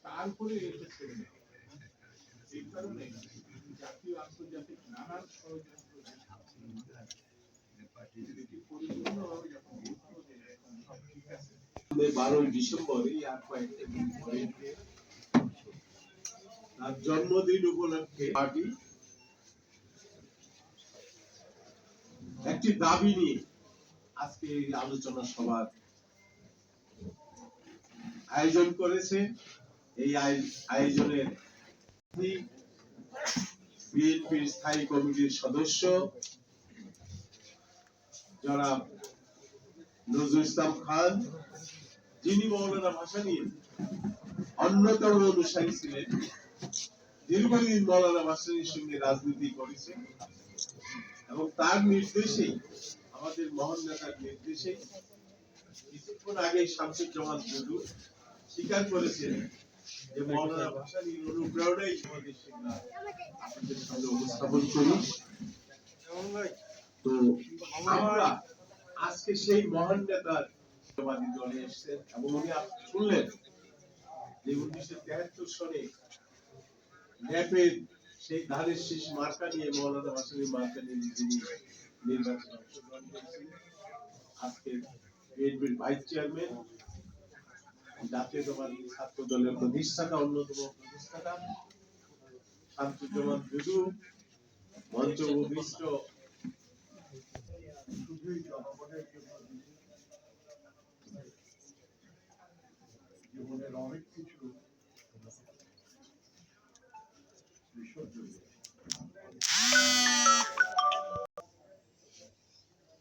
তারপরে এই কারণে জাতীয় আন্তর্জাতিক নানান ষড়যন্ত্র 12 ডিসেম্বর তার জন্মদিন উপলক্ষে পার্টি একটি দাবি নিয়ে আজকে এই আলোচনা সভার আয়োজন করেছে। এই আয়োজনের বিএনপির স্থায়ী কমিটির সদস্য জনাব নজরুল ইসলাম খান, যিনি মৌলানা ভাসানীর অন্যতম অনুসারী ছিলেন, দীর্ঘদিন মৌলানা ভাসানীর সঙ্গে রাজনীতি করেছেন এবং তার নির্দেশেই, আমাদের মহান নেতার নির্দেশেই কিছুক্ষণ আগে শামসুজ্জামান দুদু স্বীকার করেছেন যে মৌলানা ভাসানীর অনুপ্রেরণাই আমাদের সিদ্ধান্ত আপনাদের সামনে উপস্থাপন করি। তো আমরা আজকে সেই মহান নেতার দলে এসেছেন এবং উনি শুনলেন যে 1973 সনে ন্যাপের সেই ধানের শীষ মার্কা নিয়ে মৌলানা ভাসানীর মার্কা নিয়ে যিনি নির্বাচনে অংশগ্রহণ করেছিলেন, আজকে বিএনপির ভাইস চেয়ারম্যান, জাতীয়তাবাদী ছাত্র দলের প্রতিষ্ঠাতা, অন্যতম প্রতিষ্ঠাতা শামসুজ্জামান দুদু, মঞ্চ উপবিষ্ট শুধুই জনগণের জন্য জীবনের অনেক কিছু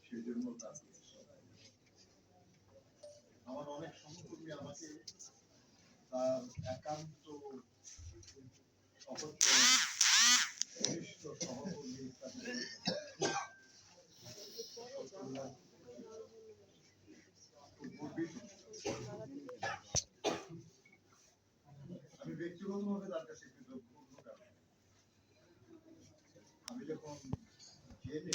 সেজন্য আমার অনেক সহকর্মী আমাকে তার একান্ত সহজ ঘনিষ্ঠ সহকর্মী আমি ব্যক্তিগতভাবে তার কাছে কৃতজ্ঞ। আমি যখন জেলে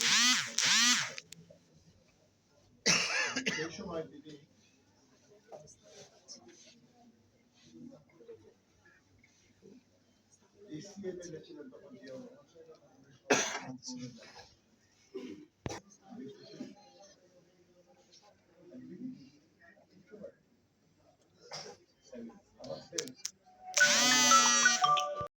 সেই সময় তিনি এসিএম ছিলেন, তখন